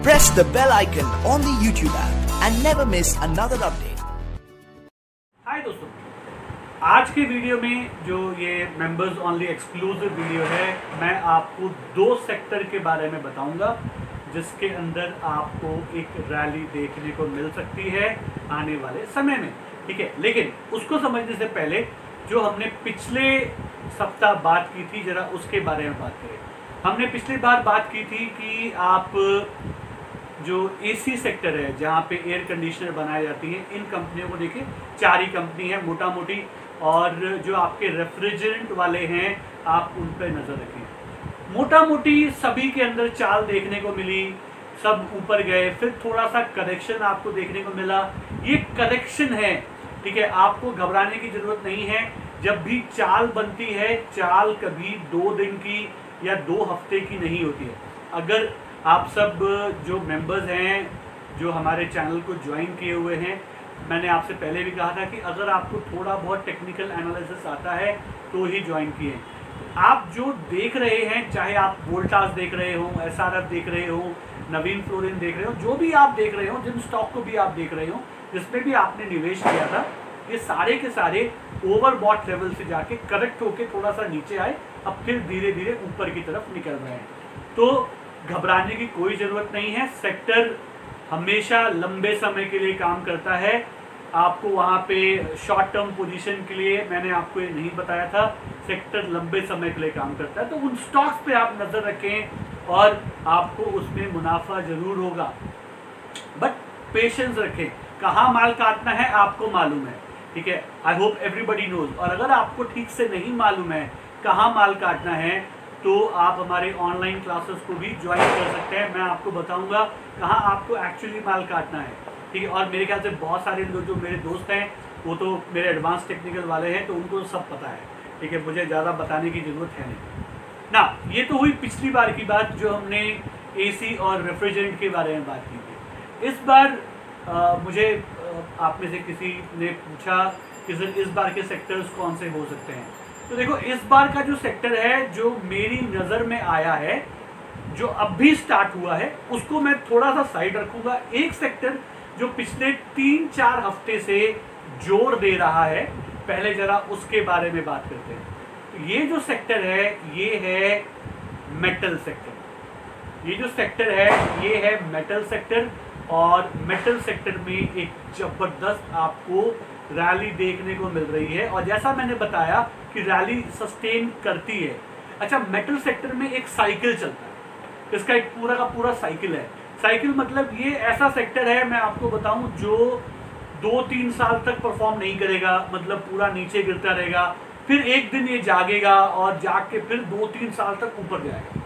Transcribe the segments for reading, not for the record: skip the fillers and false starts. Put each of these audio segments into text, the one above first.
Press the bell icon on the YouTube app and never miss another update. हाय दोस्तों, आज के video में जो ये मेंबर्स ओनली एक्सक्लूसिव वीडियो है, मैं आपको दो सेक्टर के बारे में बताऊंगा जिसके अंदर आपको एक रैली देखने को मिल सकती है आने वाले समय में। ठीक है, लेकिन उसको समझने से पहले जो हमने पिछले सप्ताह बात की थी, जरा उसके बारे में बात करें। हमने पिछली बार बात की थी कि आप जो एसी सेक्टर है, जहाँ पे एयर कंडीशनर बनाई जाती है, इन कंपनियों को देखिए, 4 ही कंपनी है मोटा मोटी, और जो आपके रेफ्रिजरेंट वाले हैं आप उन पर नज़र रखें। मोटा मोटी सभी के अंदर चाल देखने को मिली, सब ऊपर गए, फिर थोड़ा सा करेक्शन आपको देखने को मिला। ये करेक्शन है, ठीक है, आपको घबराने की जरूरत नहीं है। जब भी चाल बनती है, चाल कभी 2 दिन की या 2 हफ्ते की नहीं होती है। अगर आप सब जो मेंबर्स हैं, जो हमारे चैनल को ज्वाइन किए हुए हैं, मैंने आपसे पहले भी कहा था कि अगर आपको थोड़ा बहुत टेक्निकल एनालिसिस आता है तो ही ज्वाइन किए। आप जो देख रहे हैं, चाहे आप वोल्टास देख रहे हो, एसआरएफ देख रहे हो, नवीन फ्लोरिन देख रहे हो, जो भी आप देख रहे हो, जिन स्टॉक को भी आप देख रहे हो, जिसमें भी आपने निवेश किया था, ये सारे के सारे ओवरबॉट लेवल से जाके करेक्ट होके थोड़ा सा नीचे आए, अब फिर धीरे धीरे ऊपर की तरफ निकल रहे हैं। तो घबराने की कोई ज़रूरत नहीं है। सेक्टर हमेशा लंबे समय के लिए काम करता है। आपको वहाँ पे शॉर्ट टर्म पोजीशन के लिए मैंने आपको ये नहीं बताया था, सेक्टर लंबे समय के लिए काम करता है। तो उन स्टॉक्स पे आप नज़र रखें और आपको उसमें मुनाफा ज़रूर होगा, बट पेशेंस रखें। कहाँ माल काटना है आपको मालूम है, ठीक है, आई होप एवरीबडी नोज। और अगर आपको ठीक से नहीं मालूम है कहाँ माल काटना है, तो आप हमारे ऑनलाइन क्लासेस को भी ज्वाइन कर सकते हैं। मैं आपको बताऊंगा कहाँ आपको एक्चुअली माल काटना है, ठीक है। और मेरे ख्याल से बहुत सारे लोग जो मेरे दोस्त हैं वो तो मेरे एडवांस टेक्निकल वाले हैं, तो उनको सब पता है, ठीक है, मुझे ज़्यादा बताने की ज़रूरत है नहीं ना। ये तो हुई पिछली बार की बात, जो हमने एसी और रेफ्रिजरेंट के बारे में बात की थी। इस बार मुझे आप में से किसी ने पूछा कि सर इस बार के सेक्टर्स कौन से हो सकते हैं। तो देखो, इस बार का जो सेक्टर है, जो मेरी नज़र में आया है, जो अभी स्टार्ट हुआ है, उसको मैं थोड़ा सा साइड रखूंगा। एक सेक्टर जो पिछले 3-4 हफ्ते से जोर दे रहा है, पहले जरा उसके बारे में बात करते हैं। तो ये जो सेक्टर है, ये है मेटल सेक्टर। ये जो सेक्टर है, ये है मेटल सेक्टर। और मेटल सेक्टर में एक जबरदस्त आपको रैली देखने को मिल रही है, और जैसा मैंने बताया कि रैली सस्टेन करती है। अच्छा, मेटल सेक्टर में एक साइकिल चलता है, इसका एक पूरा का पूरा साइकिल है। साइकिल मतलब ये ऐसा सेक्टर है, मैं आपको बताऊं, जो 2-3 साल तक परफॉर्म नहीं करेगा, मतलब पूरा नीचे गिरता रहेगा, फिर एक दिन ये जागेगा और जाग के फिर 2-3 साल तक ऊपर जाएगा।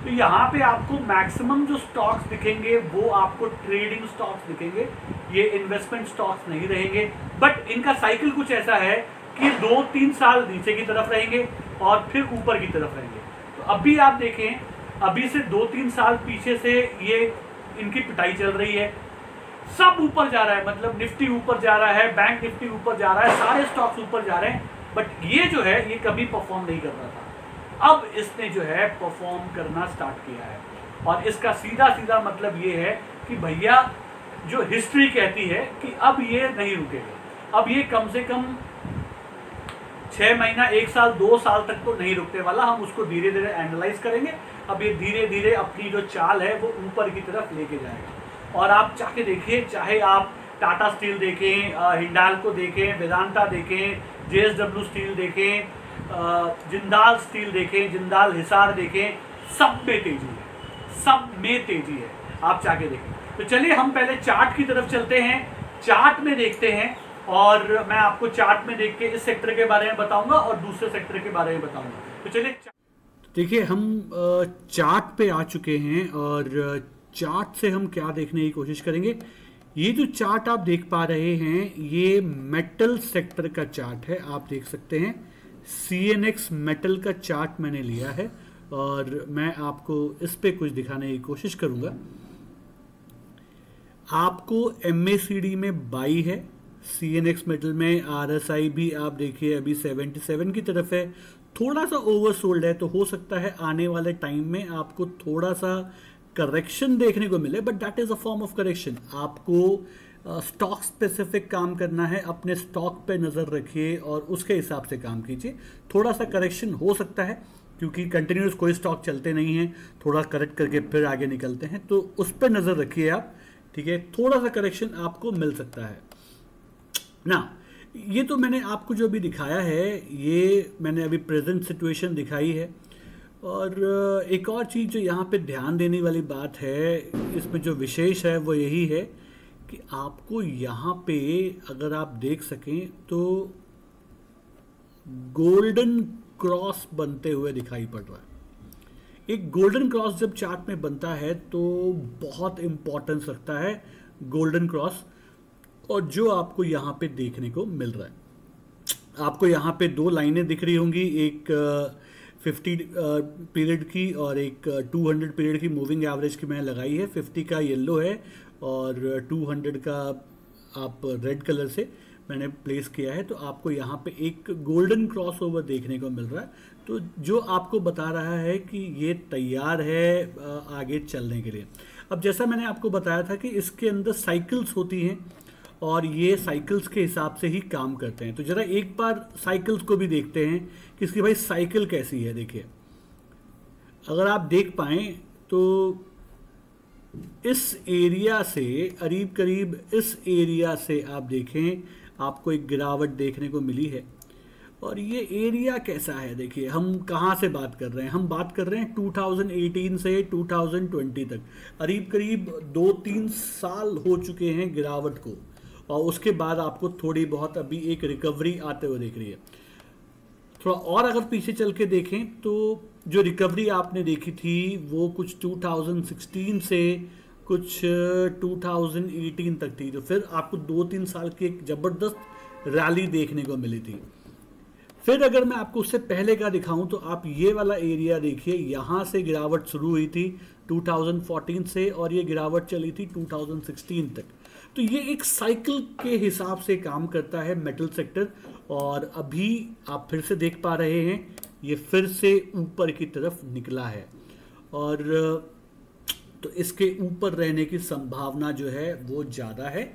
तो यहाँ पे आपको मैक्सिमम जो स्टॉक्स दिखेंगे वो आपको ट्रेडिंग स्टॉक्स दिखेंगे, ये इन्वेस्टमेंट स्टॉक्स नहीं रहेंगे। बट इनका साइकिल कुछ ऐसा है कि 2-3 साल नीचे की तरफ रहेंगे और फिर ऊपर की तरफ रहेंगे। तो अभी आप देखें, अभी से 2-3 साल पीछे से ये इनकी पिटाई चल रही है, सब ऊपर जा रहा है, मतलब निफ्टी ऊपर जा रहा है, बैंक निफ्टी ऊपर जा रहा है, सारे स्टॉक्स ऊपर जा रहे हैं। बट ये जो है, ये कभी परफॉर्म नहीं कर रहा था, अब इसने जो है परफॉर्म करना स्टार्ट किया है। और इसका सीधा सीधा मतलब ये है कि भैया, जो हिस्ट्री कहती है कि अब ये नहीं रुकेगा, अब ये कम से कम 6 महीना, 1 साल, 2 साल तक तो नहीं रुकने वाला। हम उसको धीरे धीरे एनालाइज करेंगे। अब ये धीरे धीरे अपनी जो चाल है वो ऊपर की तरफ लेके जाएगा। और आप जाके देखिए, चाहे आप टाटा स्टील देखें, हिंडाल्को देखें, वेदांता देखें, JSW स्टील देखें, जिंदाल स्टील देखें, जिंदाल हिसार देखें, सब में तेजी है, सब में तेजी है। आप जाके देखें। तो चलिए हम पहले चार्ट की तरफ चलते हैं, चार्ट में देखते हैं, और मैं आपको चार्ट में देख के इस सेक्टर के बारे में बताऊंगा और दूसरे सेक्टर के बारे में बताऊंगा। तो चलिए देखिए, हम चार्ट पे आ चुके हैं, और चार्ट से हम क्या देखने की कोशिश करेंगे। ये जो चार्ट आप देख पा रहे हैं, ये मेटल सेक्टर का चार्ट है। आप देख सकते हैं, CNX मेटल का चार्ट मैंने लिया है, और मैं आपको इस पे कुछ दिखाने की कोशिश करूंगा। आपको MACD में बाई है, CNX मेटल में RSI भी आप देखिए अभी 77 की तरफ है, थोड़ा सा ओवरसोल्ड है। तो हो सकता है आने वाले टाइम में आपको थोड़ा सा करेक्शन देखने को मिले, but that is a form of correction. आपको स्टॉक स्पेसिफिक काम करना है, अपने स्टॉक पे नज़र रखिए और उसके हिसाब से काम कीजिए। थोड़ा सा करेक्शन हो सकता है क्योंकि कंटिन्यूस कोई स्टॉक चलते नहीं हैं, थोड़ा करेक्ट करके फिर आगे निकलते हैं, तो उस पर नज़र रखिए आप, ठीक है। थोड़ा सा करेक्शन आपको मिल सकता है ना। ये तो मैंने आपको जो अभी दिखाया है, ये मैंने अभी प्रेजेंट सिचुएशन दिखाई है। और एक और चीज़ जो यहाँ पे ध्यान देने वाली बात है, इसमें जो विशेष है वो यही है कि आपको यहाँ पे अगर आप देख सकें तो गोल्डन क्रॉस बनते हुए दिखाई पड़ रहा है। एक गोल्डन क्रॉस जब चार्ट में बनता है तो बहुत इंपॉर्टेंस रखता है गोल्डन क्रॉस, और जो आपको यहाँ पे देखने को मिल रहा है। आपको यहाँ पे दो लाइनें दिख रही होंगी, एक 50 पीरियड की और एक 200 पीरियड की मूविंग एवरेज की मैंने लगाई है। 50 का येलो है और 200 का आप रेड कलर से मैंने प्लेस किया है। तो आपको यहाँ पे एक गोल्डन क्रॉस ओवर देखने को मिल रहा है, तो जो आपको बता रहा है कि ये तैयार है आगे चलने के लिए। अब जैसा मैंने आपको बताया था कि इसके अंदर साइकिल्स होती हैं और ये साइकिल्स के हिसाब से ही काम करते हैं। तो जरा एक बार साइकिल्स को भी देखते हैं कि इसकी भाई साइकिल कैसी है। देखिए, अगर आप देख पाएं तो इस एरिया से करीब इस एरिया से आप देखें, आपको एक गिरावट देखने को मिली है। और ये एरिया कैसा है, देखिए हम कहाँ से बात कर रहे हैं, हम बात कर रहे हैं 2018 से 2020 तक, करीब 2-3 साल हो चुके हैं गिरावट को, और उसके बाद आपको थोड़ी बहुत अभी एक रिकवरी आते हुए दिख रही है। थोड़ा और अगर पीछे चल के देखें तो जो रिकवरी आपने देखी थी वो कुछ 2016 से कुछ 2018 तक थी, तो फिर आपको 2-3 साल की एक ज़बरदस्त रैली देखने को मिली थी। फिर अगर मैं आपको उससे पहले का दिखाऊं तो आप ये वाला एरिया देखिए, यहाँ से गिरावट शुरू हुई थी 2014 से और ये गिरावट चली थी 2016 तक। तो ये एक साइकिल के हिसाब से काम करता है मेटल सेक्टर, और अभी आप फिर से देख पा रहे हैं ये फिर से ऊपर की तरफ निकला है, और तो इसके ऊपर रहने की संभावना जो है वो ज़्यादा है,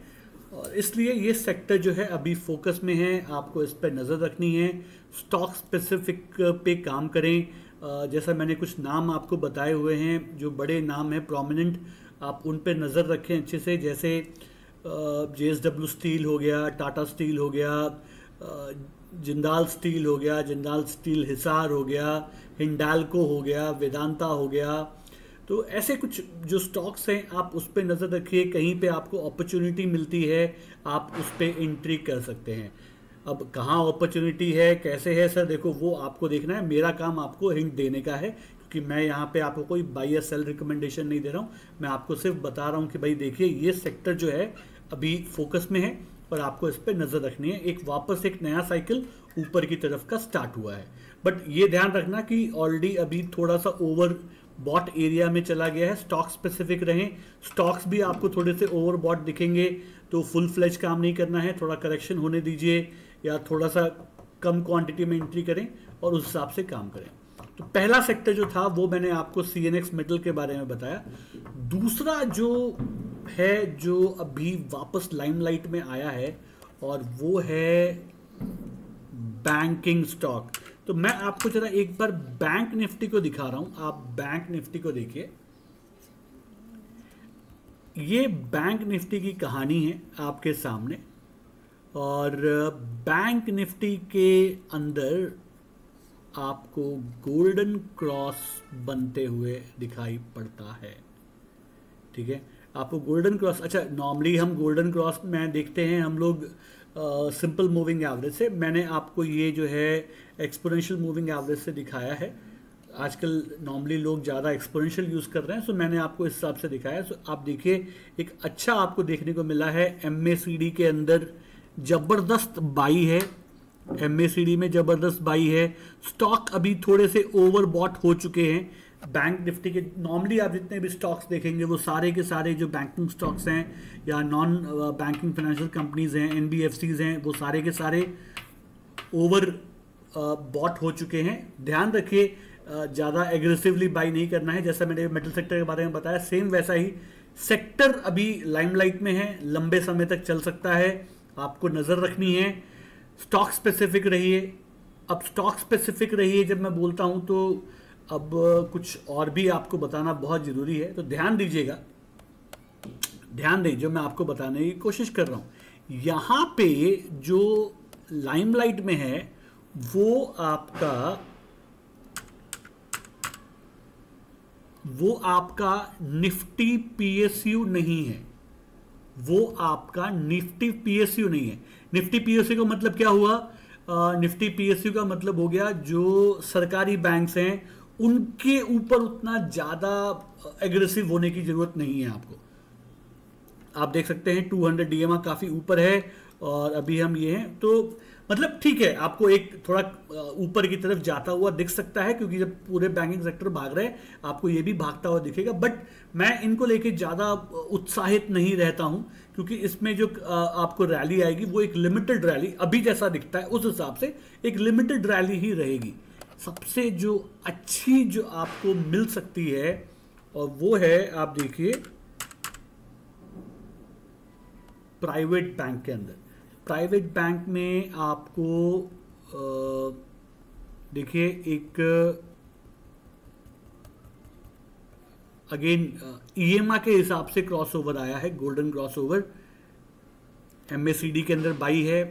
और इसलिए ये सेक्टर जो है अभी फोकस में है। आपको इस पर नज़र रखनी है, स्टॉक स्पेसिफिक पे काम करें। जैसा मैंने कुछ नाम आपको बताए हुए हैं, जो बड़े नाम हैं प्रोमिनेंट, आप उन पे नज़र रखें अच्छे से। जैसे JSW स्टील हो गया, टाटा स्टील हो गया, जिंदाल स्टील हो गया, जिंदाल स्टील हिसार हो गया, हिंडाल्को हो गया, वेदांता हो गया। तो ऐसे कुछ जो स्टॉक्स हैं आप उस पर नज़र रखिए, कहीं पे आपको अपॉर्चुनिटी मिलती है आप उस पर एंट्री कर सकते हैं। अब कहाँ अपॉर्चुनिटी है, कैसे है सर, देखो वो आपको देखना है। मेरा काम आपको हिंट देने का है, क्योंकि मैं यहाँ पे आपको कोई बाई या सेल रिकमेंडेशन नहीं दे रहा हूँ। मैं आपको सिर्फ बता रहा हूँ कि भाई देखिए ये सेक्टर जो है अभी फोकस में है और आपको इस पर नज़र रखनी है। एक वापस एक नया साइकिल ऊपर की तरफ का स्टार्ट हुआ है, बट ये ध्यान रखना कि ऑलरेडी अभी थोड़ा सा ओवर बॉट एरिया में चला गया है। स्टॉक स्पेसिफिक रहें, स्टॉक्स भी आपको थोड़े से ओवर बॉट दिखेंगे तो फुल फ्लेज काम नहीं करना है, थोड़ा करेक्शन होने दीजिए या थोड़ा सा कम क्वांटिटी में एंट्री करें और उस हिसाब से काम करें। तो पहला सेक्टर जो था वो मैंने आपको CNX मेटल के बारे में बताया। दूसरा जो है जो अभी वापस लाइमलाइट में आया है और वो है बैंकिंग स्टॉक। तो मैं आपको जरा एक बार बैंक निफ्टी को दिखा रहा हूं, आप बैंक निफ्टी को देखिए। ये बैंक निफ्टी की कहानी है आपके सामने, और बैंक निफ्टी के अंदर आपको गोल्डन क्रॉस बनते हुए दिखाई पड़ता है, ठीक है। आपको गोल्डन क्रॉस, अच्छा नॉर्मली हम गोल्डन क्रॉस में देखते हैं हम लोग सिंपल मूविंग एवरेज से। मैंने आपको ये जो है एक्सपोनेंशियल मूविंग एवरेज से दिखाया है। आजकल नॉर्मली लोग ज़्यादा एक्सपोनेंशियल यूज़ कर रहे हैं, सो मैंने आपको इस हिसाब से दिखाया। सो आप देखिए एक अच्छा आपको देखने को मिला है। MACD के अंदर ज़बरदस्त बाई है, MACD में ज़बरदस्त बाई है। स्टॉक अभी थोड़े से ओवरबॉट हो चुके हैं बैंक निफ्टी के। नॉर्मली आप जितने भी स्टॉक्स देखेंगे वो सारे के सारे जो बैंकिंग स्टॉक्स हैं या नॉन बैंकिंग फाइनेंशियल कंपनीज हैं, NBFCs हैं, वो सारे के सारे ओवर बॉट हो चुके हैं। ध्यान रखिए ज़्यादा एग्रेसिवली बाई नहीं करना है। जैसा मैंने मेटल सेक्टर के बारे में बताया, सेम वैसा ही सेक्टर अभी लाइमलाइट में है, लंबे समय तक चल सकता है, आपको नज़र रखनी है। स्टॉक स्पेसिफिक रहिए। अब स्टॉक स्पेसिफिक रहिए जब मैं बोलता हूं तो अब कुछ और भी आपको बताना बहुत ज़रूरी है, तो ध्यान दीजिएगा, ध्यान दें जो मैं आपको बताने की कोशिश कर रहा हूं। यहां पे जो लाइमलाइट में है वो आपका निफ्टी पीएसयू नहीं है, वो आपका निफ्टी पीएसयू नहीं है। निफ्टी पीएसयू का मतलब क्या हुआ? निफ्टी पीएसयू का मतलब हो गया जो सरकारी बैंक्स हैं उनके ऊपर उतना ज्यादा एग्रेसिव होने की जरूरत नहीं है आपको। आप देख सकते हैं 200 डीएमआर काफी ऊपर है और अभी हम ये हैं, तो मतलब ठीक है, आपको एक थोड़ा ऊपर की तरफ जाता हुआ दिख सकता है क्योंकि जब पूरे बैंकिंग सेक्टर भाग रहे हैं आपको ये भी भागता हुआ दिखेगा। बट मैं इनको लेके ज्यादा उत्साहित नहीं रहता हूं क्योंकि इसमें जो आपको रैली आएगी वो एक लिमिटेड रैली, अभी जैसा दिखता है उस हिसाब से एक लिमिटेड रैली ही रहेगी। सबसे जो अच्छी जो आपको मिल सकती है और वो है, आप देखिए प्राइवेट बैंक के अंदर। प्राइवेट बैंक में आपको देखिए एक अगेन ईएमआई के हिसाब से क्रॉसओवर आया है, गोल्डन क्रॉसओवर एमएससीडी के अंदर बाई है,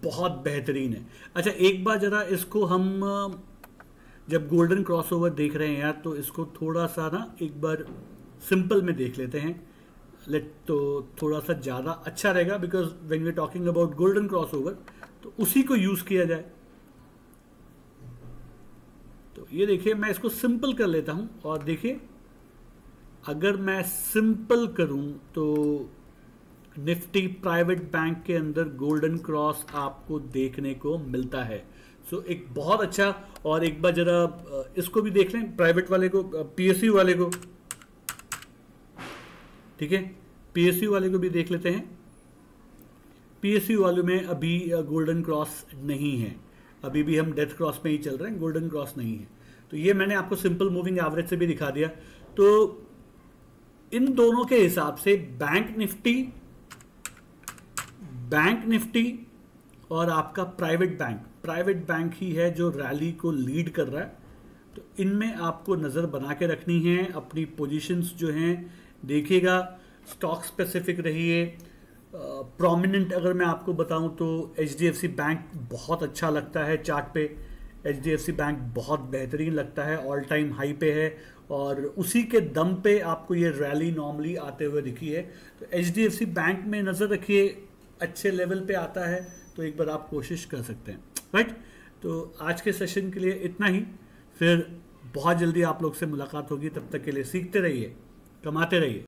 बहुत बेहतरीन है। अच्छा एक बार जरा इसको हम जब गोल्डन क्रॉसओवर देख रहे हैं यार, तो इसको थोड़ा सा ना एक बार सिंपल में देख लेते हैं, तो थोड़ा सा ज़्यादा अच्छा रहेगा because when we talking about golden crossover तो उसी को यूज़ किया जाए। तो ये देखिए मैं इसको सिंपल कर लेता हूं और देखिए अगर मैं सिंपल करूं तो निफ्टी प्राइवेट बैंक के अंदर गोल्डन क्रॉस आपको देखने को मिलता है। सो एक बहुत अच्छा, और एक बार जरा इसको भी देख लें, प्राइवेट वाले को, पीएसयू वाले को, ठीक है, पीएसयू वाले को भी देख लेते हैं। पीएसयू वाले में अभी गोल्डन क्रॉस नहीं है, अभी भी हम डेथ क्रॉस में ही चल रहे हैं, गोल्डन क्रॉस नहीं है। तो ये मैंने आपको सिंपल मूविंग एवरेज से भी दिखा दिया। तो इन दोनों के हिसाब से बैंक निफ्टी और आपका प्राइवेट बैंक ही है जो रैली को लीड कर रहा है। तो इनमें आपको नज़र बना के रखनी है, अपनी पोजीशंस जो हैं देखिएगा, स्टॉक स्पेसिफिक रहिए। प्रोमिनेंट अगर मैं आपको बताऊं तो एचडीएफसी बैंक बहुत अच्छा लगता है चार्ट पे, एचडीएफसी बैंक बहुत बेहतरीन लगता है, ऑल टाइम हाई पे है और उसी के दम पे आपको ये रैली नॉर्मली आते हुए दिखी है। तो एचडीएफसी बैंक में नज़र रखिए, अच्छे लेवल पे आता है तो एक बार आप कोशिश कर सकते हैं, राइट। तो आज के सेशन के लिए इतना ही, फिर बहुत जल्दी आप लोग से मुलाकात होगी, तब तक के लिए सीखते रहिए, कमाते रहिए।